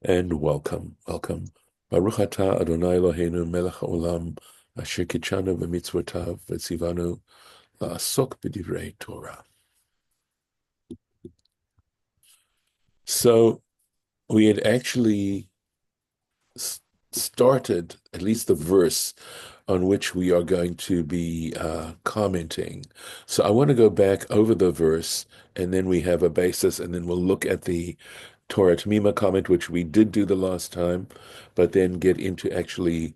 And welcome. Baruch atah Adonai Eloheinu melech haolam asher kitshanu b'mitzvotav v'tzivanu la'asok b'divrei Torah. So we had actually started at least the verse on which we are going to be commenting. So I want to go back over the verse, and then we have a basis, and then we'll look at the Torah Temimah comment, which we did do the last time, but then get into actually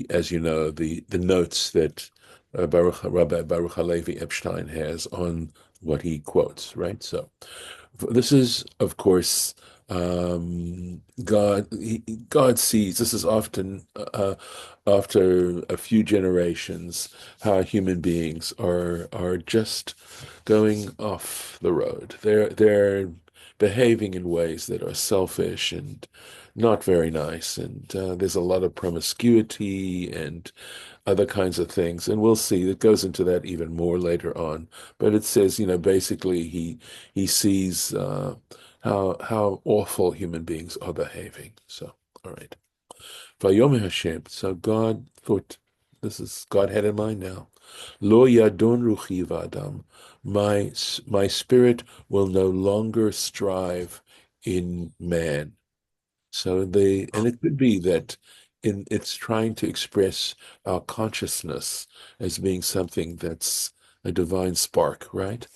as you know, the notes that Rabbi Baruch Halevi Epstein has on what he quotes, right? So this is, of course, God sees. This is often after a few generations how human beings are just going off the road. They're behaving in ways that are selfish and not very nice, and there's a lot of promiscuity and other kinds of things. And we'll see. It goes into that even more later on. But it says, basically he sees how awful human beings are behaving. So, all right. Vayomer Hashem. So God thought, this is God had in mind now. Lo yadon ruchi v'adam. My spirit will no longer strive in man. And it could be that it's trying to express our consciousness as being something that's a divine spark, right?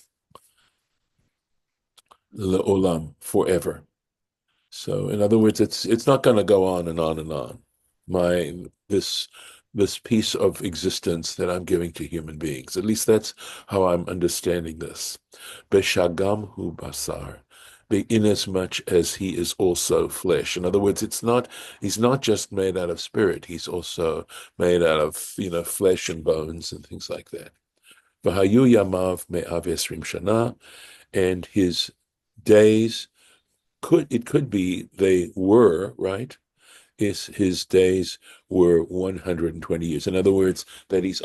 Le'olam, forever. So in other words, it's not going to go on and on and on. My this piece of existence that I'm giving to human beings. At least that's how I'm understanding this. Beshagam hu basar. Inasmuch as he is also flesh. In other words, he's not just made out of spirit, he's also made out of, flesh and bones and things like that. V'hayu yamav me'av esrim shana, and his days could be they were, right? His days were 120 years. In other words, that he's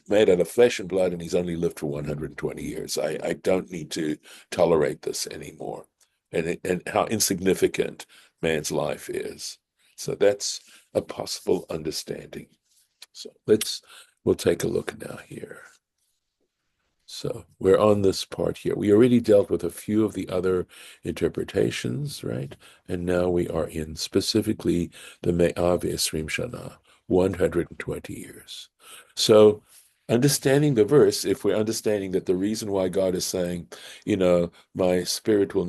made out of flesh and blood and he's only lived for 120 years. I don't need to tolerate this anymore. And how insignificant man's life is. So that's a possible understanding. So we'll take a look now here. So we're on this part here. We already dealt with a few of the other interpretations, right? And now we are in specifically the Me'av Esrim Shana, 120 years. So understanding the verse, if we're understanding that the reason why God is saying, my spirit will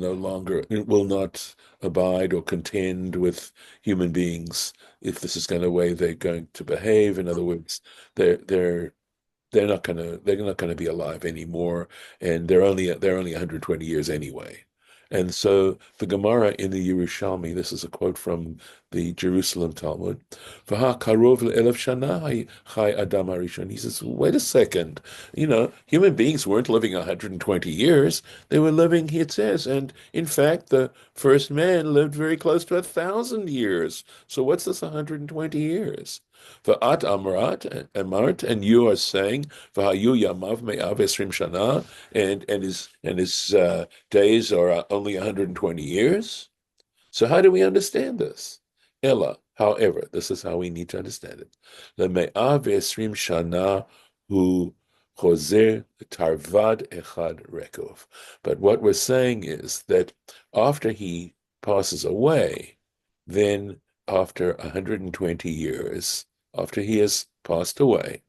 not abide or contend with human beings if this is going to way they're going to behave. In other words, they're they're not gonna be alive anymore, and they're only 120 years anyway. And so the Gemara in the Yerushalmi, this is a quote from the Jerusalem Talmud, "V'ha karov le'elef shana chai adam harishon." He says, wait a second, human beings weren't living 120 years. They were living, it says, and in fact, the first man lived very close to 1,000 years. So what's this 120 years? V'at amart, and you are saying, "V'hayu yamav me'av esrim shana," and his days are only 120 years. So how do we understand this? Ella, however, this is how we need to understand it. The me'av esrim shana hu chozer tarvad echad rekov. But what we're saying is that after he passes away, then after 120 years, after he has passed away,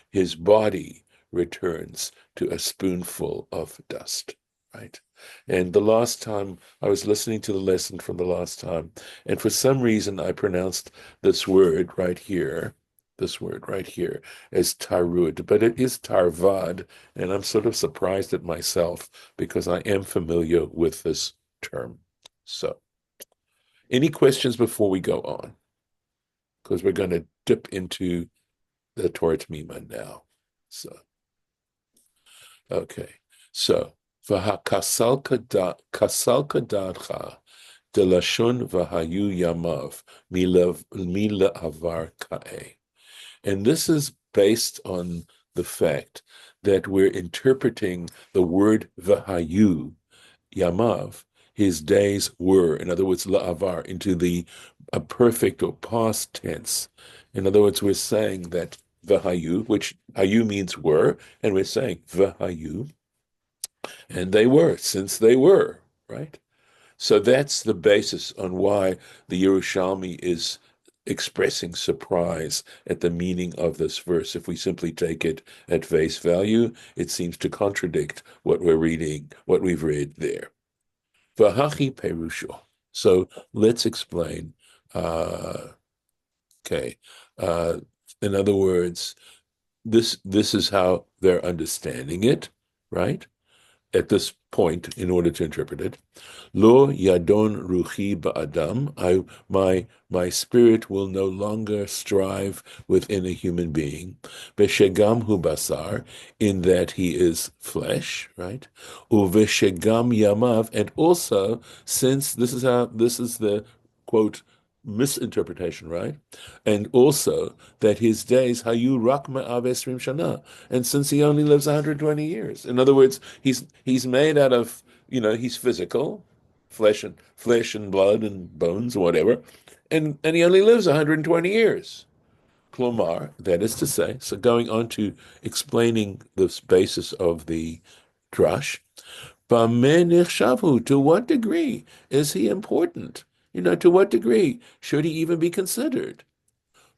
his body returns to a spoonful of dust, right? And the last time I was listening to the lesson from the last time, and for some reason I pronounced this word right here, as tarud, but it is tarvad, and I'm sort of surprised at myself because I am familiar with this term. So, any questions before we go on? Because we're going to dip into the Torah Temimah now. So, okay. So, kasal kadadcha delashon v'hayu yamav mila avar ka'e. And this is based on the fact that we're interpreting the word v'hayu yamav his days were. In other words, la'avar, into a perfect or past tense. In other words, we're saying that v'hayu, which hayu means were, and we're saying v'hayu, and they were, since they were, right? So that's the basis on why the Yerushalmi is expressing surprise at the meaning of this verse. If we simply take it at face value, it seems to contradict what we're reading, what we've read there. Vahachi perusho. So let's explain. Okay. In other words, this is how they're understanding it, right? At this point, in order to interpret it. Lo yadon ruchi ba'adam. My spirit will no longer strive within a human being. Beshegam hu basar, in that he is flesh, right? Uveshegam yamav, and also, since this is the quote misinterpretation, right? And also that his days hayu rak ma'av esrim shana, and since he only lives 120 years. In other words, he's made out of, he's physical, flesh and blood and bones or whatever, and he only lives 120 years. Klomar, that is to say, so going on to explaining the basis of the drush, to what degree is he important? To what degree should he even be considered?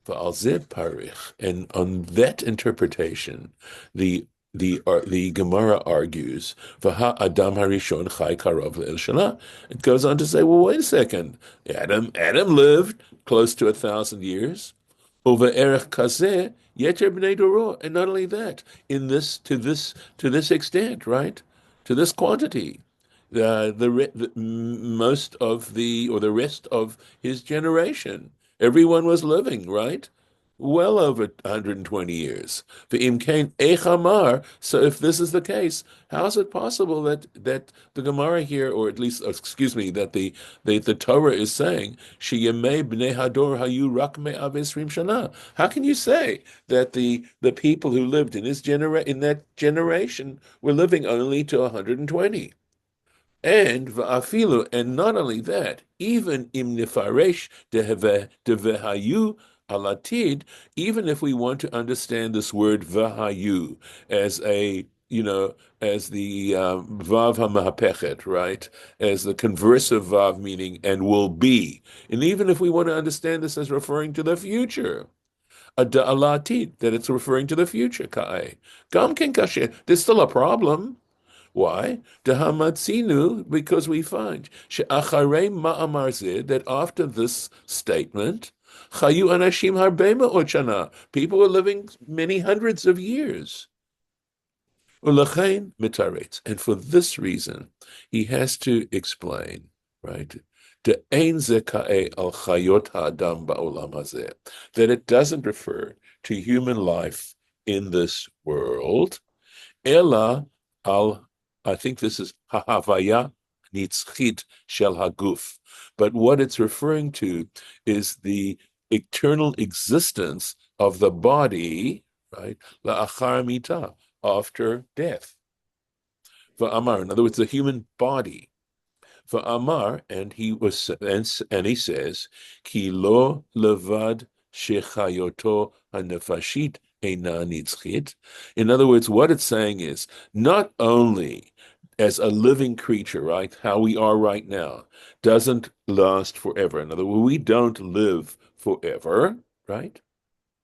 And on that interpretation, the Gemara argues, Adam harishon chai karov le'el shana. It goes on to say, well, wait a second. Adam lived close to 1,000 years. Over erech kazeh yeter b'nei doro. And not only that, to this extent, right? To this quantity, most of the rest of his generation, everyone was living, right? Well over 120 years. V'imkein echamar. So if this is the case, how is it possible that the Gemara here, or at least, excuse me, that the Torah is saying, Sheyemei bnei hador hayu rak me'av esrim shana? How can you say that the people who lived in that generation were living only to 120? And va'afilu, and not only that, even im nifaresh devehayu alatid, even if we want to understand this word vahayu as as the vav hamahapechet, right? As the conversive vav meaning and will be. And even if we want to understand this as referring to the future, alatid, that it's referring to the future, ka'ai. Gam ken kasher, there's still a problem. Why? Dehamatzinu, because we find she'acharei ma'amar zeh, that after this statement, chayu anashim harbe ma'ot shana, people were living many hundreds of years. Ulechein mitaretz, and for this reason, he has to explain, right? De'ein zeka'e al chayot ha'adam ba'olam hazeh, that it doesn't refer to human life in this world, ela al, I think this is Hahavaya Nitzchit Shel Haguf. But what it's referring to is the eternal existence of the body, right? La'achar mita, after death. Va'amar, in other words, the human body. Va'amar, and he says, Ki lo levad shechayoto hanefashit. In other words, what it's saying is not only as a living creature, right, how we are right now, doesn't last forever. In other words, we don't live forever, right,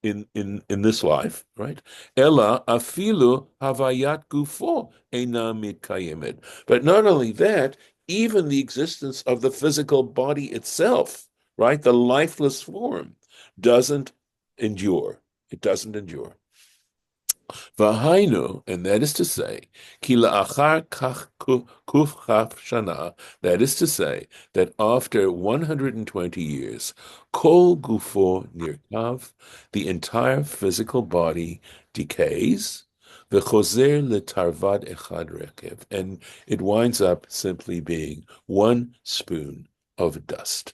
in this life, right? Ella afilu havayat gufo eina mitkayemet. But not only that, even the existence of the physical body itself, right, the lifeless form, doesn't endure. It doesn't endure. Vahainu, and that is to say, ki la'achar kach kuf chaf shana, that is to say, that after 120 years, kol gufo nirkav, the entire physical body decays, v'chozer letarvad echad rekev, and it winds up simply being one spoon of dust.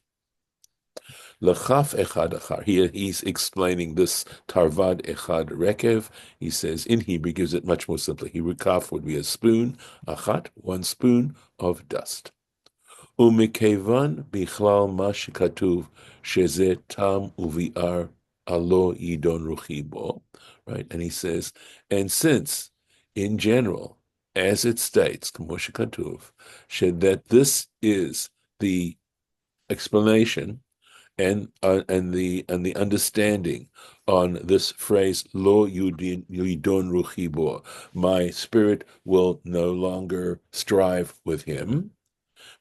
L'chaf echad achar. He's explaining this tarvad echad rekev. He says in Hebrew, gives it much more simply. Hebrew kaf would be a spoon, achat, one spoon of dust. ומכיוון בכלל מה שכתוב שזה תם וביער הלא ידון רוחי בו, right? And he says, and since in general, as it states, כמו שכתוב, that this is the explanation and the understanding on this phrase lo yidon ruchi bo, my spirit will no longer strive with him.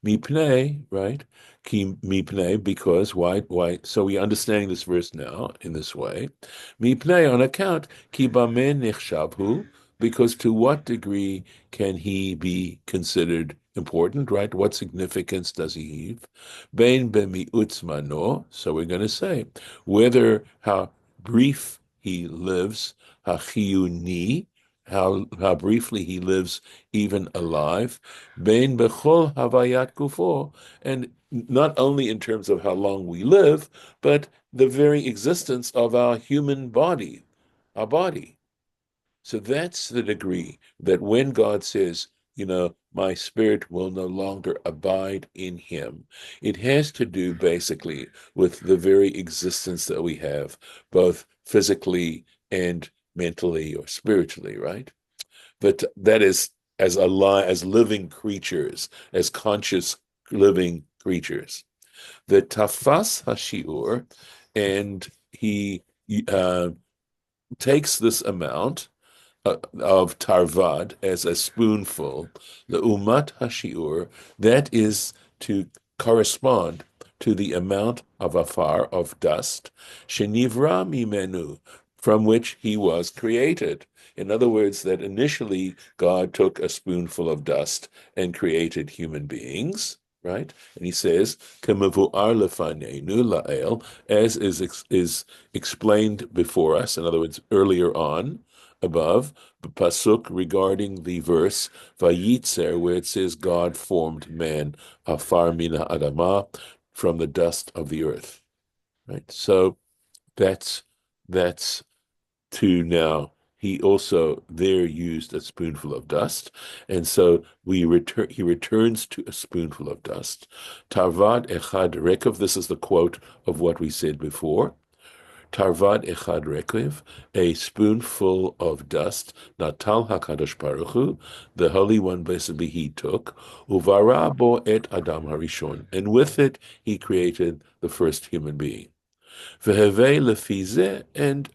Mipnei, right? Ki mipnei, because why? So we're understanding this verse now in this way. Mipnei, on account ki bamen nechshabhu, because to what degree can he be considered important, right? What significance does he have? Bein bemiutz mano, so we're going to say whether how brief he lives, hachiyuni, how briefly he lives even alive, bein bechol havayat gufo, and not only in terms of how long we live, but the very existence of our human body, our body. So that's the degree that when God says, my spirit will no longer abide in him, it has to do basically with the very existence that we have, both physically and mentally or spiritually, right? But that is as living creatures, as conscious living creatures. The tafas hashiur, and he takes this amount of tarvad as a spoonful, the umat hashiur, that is to correspond to the amount of afar, of dust, shenivra mimenu, from which he was created. In other words, that initially God took a spoonful of dust and created human beings, right? And he says, "Kemavu'ar lefanenu la'el," as is explained before us. In other words, earlier on, above, the pasuk regarding the verse Vayitzer, where it says God formed man afar mina adama, from the dust of the earth. Right. So that's to now. He also there used a spoonful of dust, and so he returns to a spoonful of dust. Tarvad echad rekav. This is the quote of what we said before. Tarvad echad rekiv, a spoonful of dust, natal hakadosh baruch Hu, the Holy One blessed be He took, uvara bo et Adam harishon, and with it he created the first human being. Veheve lefize, and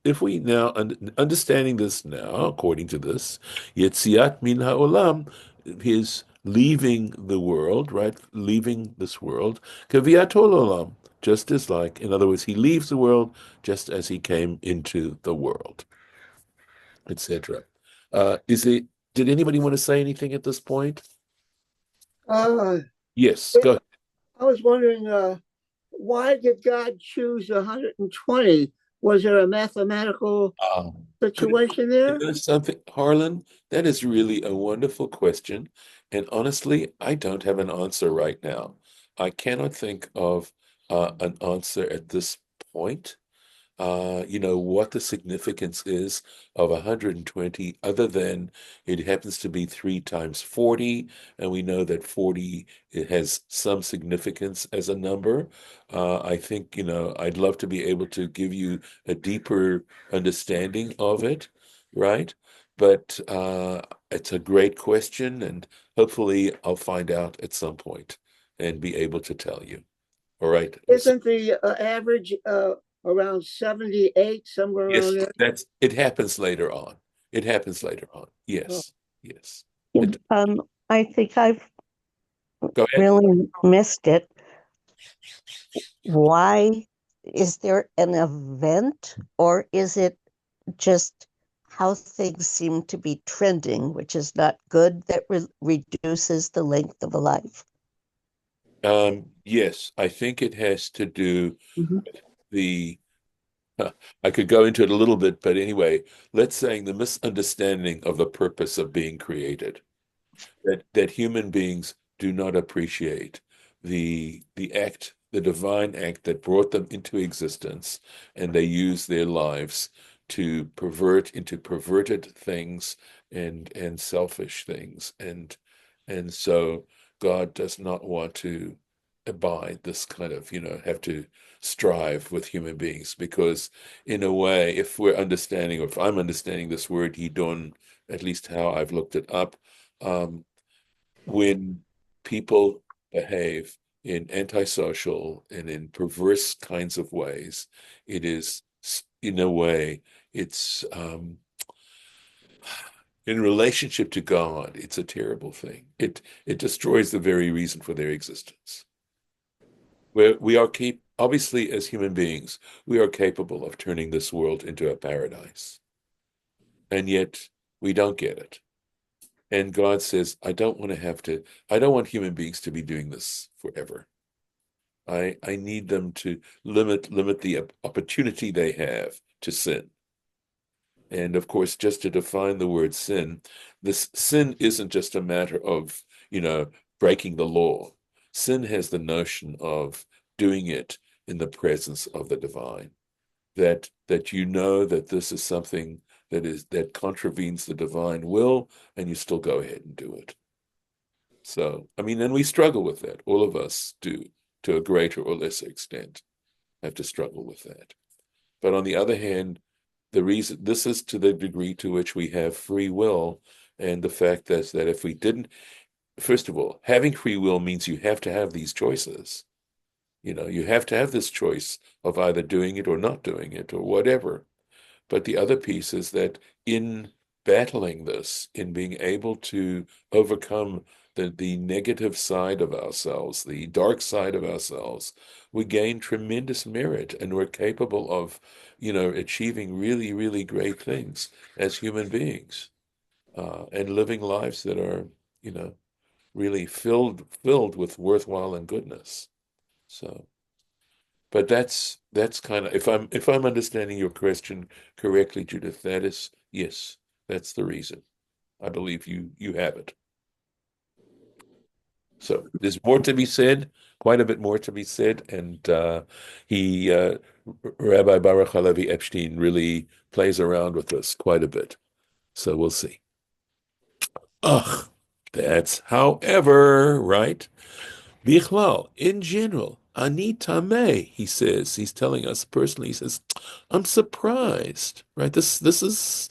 if we now understanding this now, according to this, yetziat min haolam, his leaving the world, right? Leaving this world, kaviatol olam, just as like, in other words, he leaves the world just as he came into the world, etc. Is it? Did anybody want to say anything at this point? Uh, Yes, go ahead. I was wondering, why did God choose 120? Was there a mathematical situation there? You know something, Harlan? That is really a wonderful question. And honestly, I don't have an answer right now. I cannot think of an answer at this point. What the significance is of 120, other than it happens to be 3 times 40, and we know that 40, it has some significance as a number. I think, I'd love to be able to give you a deeper understanding of it, right? But it's a great question, and hopefully I'll find out at some point and be able to tell you. All right. Isn't the average around 78, somewhere around Yes, there? it happens later on. It happens later on. Oh. Yes, yes. Yeah, It, I think I've go ahead. really missed it. Why is there an event, or is it just how things seem to be trending, which is not good, that reduces the length of a life? Yes, I think it has to do Mhm. with I could go into it a little bit, but anyway, let's say the misunderstanding of the purpose of being created. That human beings do not appreciate the act, the divine act that brought them into existence, and they use their lives to pervert into perverted things and selfish things, and so God does not want to abide this kind of, have to strive with human beings, because in a way, if we're understanding, or if I'm understanding this word yidon, at least how I've looked it up, when people behave in antisocial and in perverse kinds of ways, it is, in a way, it's in relationship to God, it's a terrible thing. It destroys the very reason for their existence. We are obviously, as human beings, we are capable of turning this world into a paradise, and yet we don't get it. And God says, I don't want human beings to be doing this forever. I need them to limit the opportunity they have to sin. And of course, just to define the word sin, this sin isn't just a matter of, breaking the law. Sin has the notion of doing it in the presence of the divine. That that this is something that contravenes the divine will, and you still go ahead and do it. So, and we struggle with that. All of us do, to a greater or lesser extent, have to struggle with that. But on the other hand, the reason this is to the degree to which we have free will, and the fact that if we didn't, first of all, having free will means you have to have these choices. You have to have this choice of either doing it or not doing it or whatever. But the other piece is that in battling this, in being able to overcome the negative side of ourselves, the dark side of ourselves, we gain tremendous merit, and we're capable of, achieving really, really great things as human beings, and living lives that are, really filled with worthwhile and goodness. So, but that's kind of, if I'm understanding your question correctly, Judith, that is, yes, that's the reason. I believe you have it. So there's more to be said, quite a bit more to be said, and Rabbi Baruch Halevi Epstein really plays around with this quite a bit. So we'll see. Ugh, that's however, right? Bichlal, in general, ani tameh, he says, he's telling us personally, he says, I'm surprised, right? This is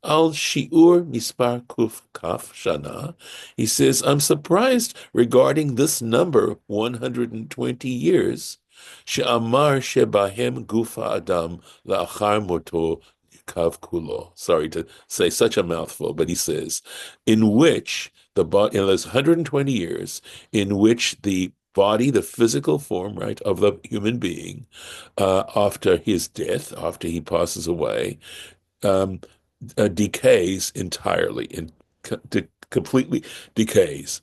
al shiur mispar kuf kaf shana. He says, I'm surprised regarding this number, 120 years, she'amar shebahem gufa adam la'achar moto kav kulo. Sorry to say such a mouthful, but he says, in which the body, in those 120 years, in which the body, the physical form, right, of the human being, after his death, after he passes away, decays entirely, completely decays.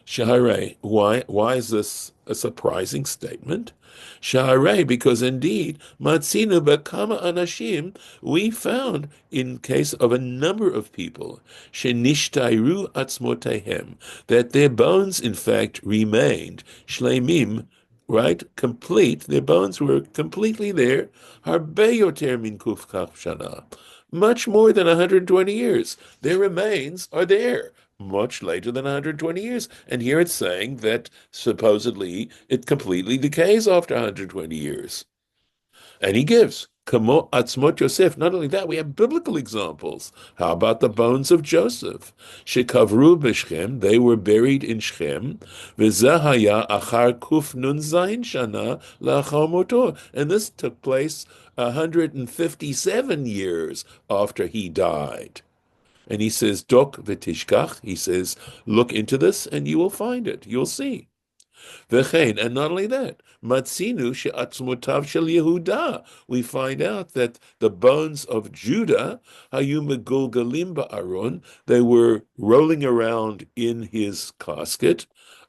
Shaharei, why is this a surprising statement? Shaharei, because indeed, Matzinu Bekama Anashim, we found in case of a number of people, Shenishtairu Atzmotehem, that their bones in fact remained, Shleimim, right, complete, their bones were completely there, Harbe Yoter Min Kuf Kaf Shana, much more than 120 years. Their remains are there much later than 120 years. And here it's saying that supposedly it completely decays after 120 years. And he gives, Kamo Atzmot Yosef. Not only that, we have biblical examples. How about the bones of Joseph? Shekavru b'Shchem, they were buried in Shechem. V'zahaya achar kuf nun zayin shana la'achar moto. And this took place 157 years after he died. And he says, Dok v'tishkach, he says, look into this and you will find it. You'll see. V'chein, and not only that, Matzinu she'atzmotav shel Yehuda. We find out that the bones of Judah, hayu megulgalim ba'aron, they were rolling around in his casket,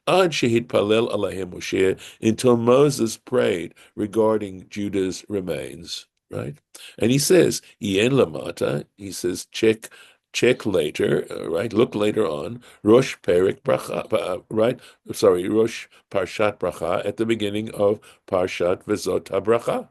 ad shehitpalel alaihem Moshe, until Moses prayed regarding Judah's remains. Right? And he says, Yen lamata, he says, check later, right? Look later on. Rosh Perek Bracha, right? Sorry, Rosh Parshat Bracha at the beginning of Parshat Vezot HaBracha.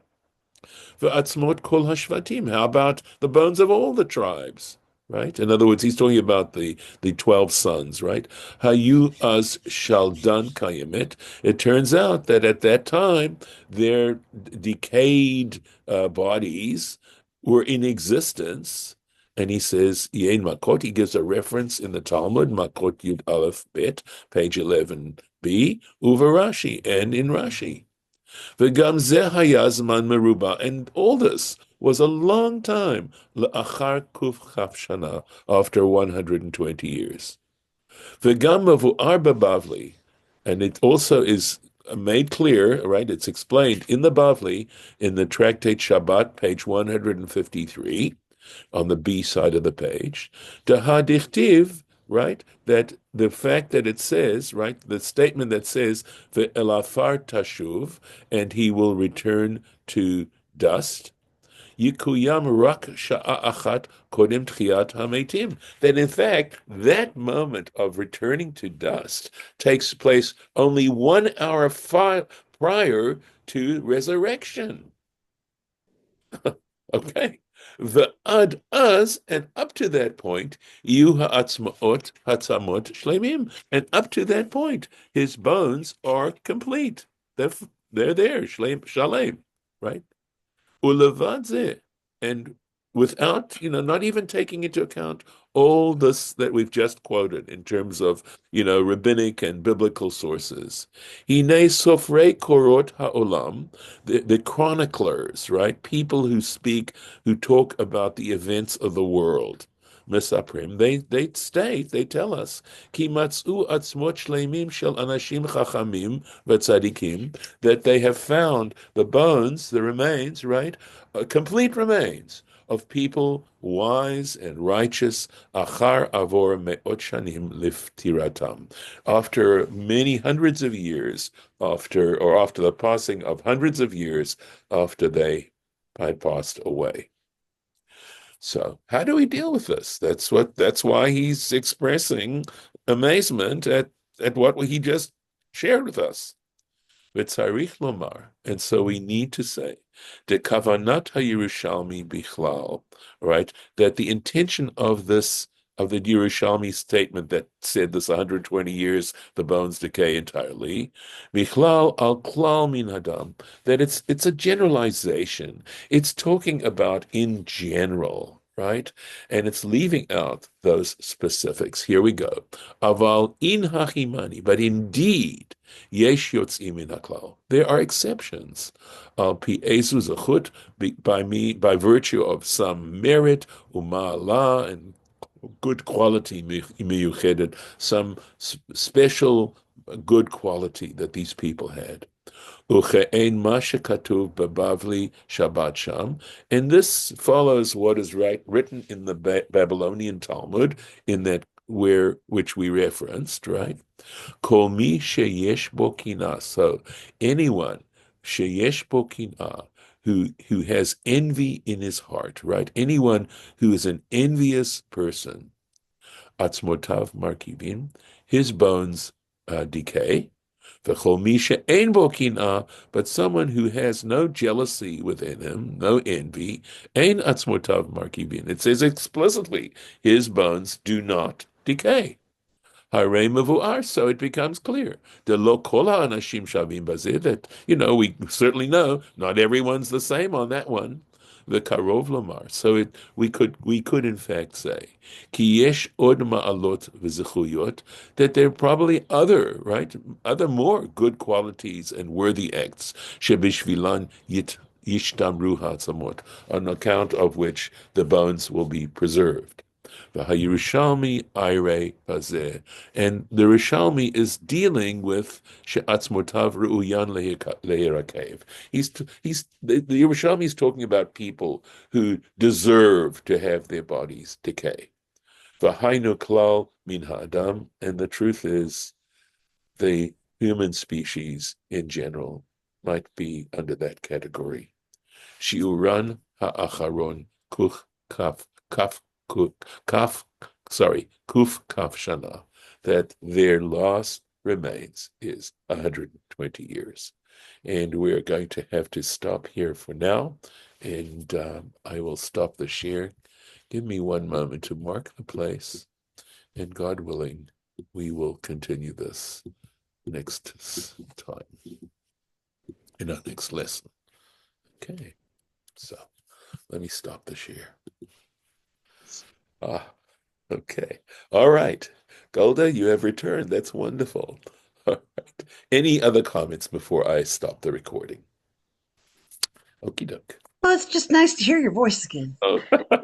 V'atzmot kol hashvatim. How about the bones of all the tribes? right? In other words, he's talking about the 12 sons, right? Hayu az shaldan kayemet. It turns out that at that time, their decayed bodies were in existence. And he says, Yein Makot, he gives a reference in the Talmud, Makot Yud Aleph Bet, page 11b, Uva Rashi, and in Rashi. V'gam zeh haya zman meruba, and all this was a long time, la'achar kuf chaf shana, after 120 years. V'gam mavu'ar b'Bavli, and it also is made clear, right? It's explained in the Bavli, in the tractate Shabbat, page 153, on the B side of the page, Dahadichtiv, right? That the fact that it says, right, the statement that says, Ve'elafar tashuv, and he will return to dust, Yikuyam rak sha'a achat kodem tchiyat hametim. That in fact, that moment of returning to dust takes place only 1 hour prior to resurrection. Okay. The ad az, and up to that point, yu ha'atzmaot hatzamot shlemim, and up to that point, his bones are complete. They're there, shalem, right? Ulevad, and without, not even taking into account all this that we've just quoted in terms of, rabbinic and biblical sources. Hine sofrei korot ha'olam, the chroniclers, right? People who talk about the events of the world. Mesaprim, they tell us, ki matzu atzmot shleimim shel anashim chachamim v'tzadikim, that they have found the bones, the remains, right? Complete remains of people wise and righteous, achar avor me'ot shanim liftiratam, after many hundreds of years, after the passing of hundreds of years after they had passed away. So how do we deal with this? That's why he's expressing amazement at what he just shared with us. V'tzarich lomar, and so we need to say, de kavanat haYerushalmi bichlal, right? That the intention of the Yerushalmi statement that said this 120 years, the bones decay entirely, bichlal al klal min hadam, that it's a generalization. It's talking about in general, right? And it's leaving out those specifics. Here we go. Aval in hachimani, but indeed, yesh yotzim min haklal. There are exceptions. Al pi ezu zachut, by virtue of some merit, uma'ala, and good quality miyuchedet, some special good quality that these people had. Uche'ein ma shekatuv b'Bavli Shabbat Sham, and this follows what is written in the Babylonian Talmud, in that which we referenced, right? Kol mi sheyesh bo kinah. So anyone sheyesh bo kinah, who has envy in his heart, right? Anyone who is an envious person, atzmotav markivin, his bones decay. V'chol mi she'ein bo kinah, but someone who has no jealousy within him, no envy, ein atzmotav markivin. It says explicitly, his bones do not decay. Harei mevu'ar, so it becomes clear. The lo kol ha'anashim shavim bazeh, that, we certainly know not everyone's the same on that one. The karov lomar. So we could in fact say, ki yesh od ma'alot v'zechuyot, that there are probably other more good qualities and worthy acts, shebishvilan yishtamru ha'atzamot, on account of which the bones will be preserved. The Yerushalmi Aire Bazeh, and the Rishalmi is dealing with She'atzmotav Ru'uyan Lehirakev. The Yerushalmi is talking about people who deserve to have their bodies decay. V'hainu klal min ha'adam, and the truth is, the human species in general might be under that category. Shi'uran ha'acharon kuf kaf shana, that their last remains is 120 years. And we're going to have to stop here for now, and I will stop the share. Give me one moment to mark the place, and God willing, we will continue this next time in our next lesson. Okay, so let me stop the share. Okay. All right. Golda, you have returned. That's wonderful. All right. Any other comments before I stop the recording? Okie doke. Well, it's just nice to hear your voice again. Oh,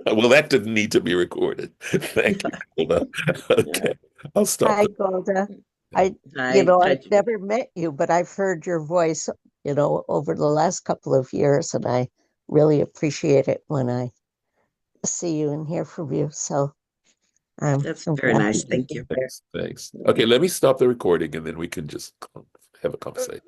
well, that didn't need to be recorded. Thank you, Golda. Okay. I'll stop. Hi, Golda. Hi, I've never met you, but I've heard your voice, over the last couple of years, and I really appreciate it when I see you and hear from you. So that's very nice. Thank you. Thanks. Okay, let me stop the recording and then we can just have a conversation.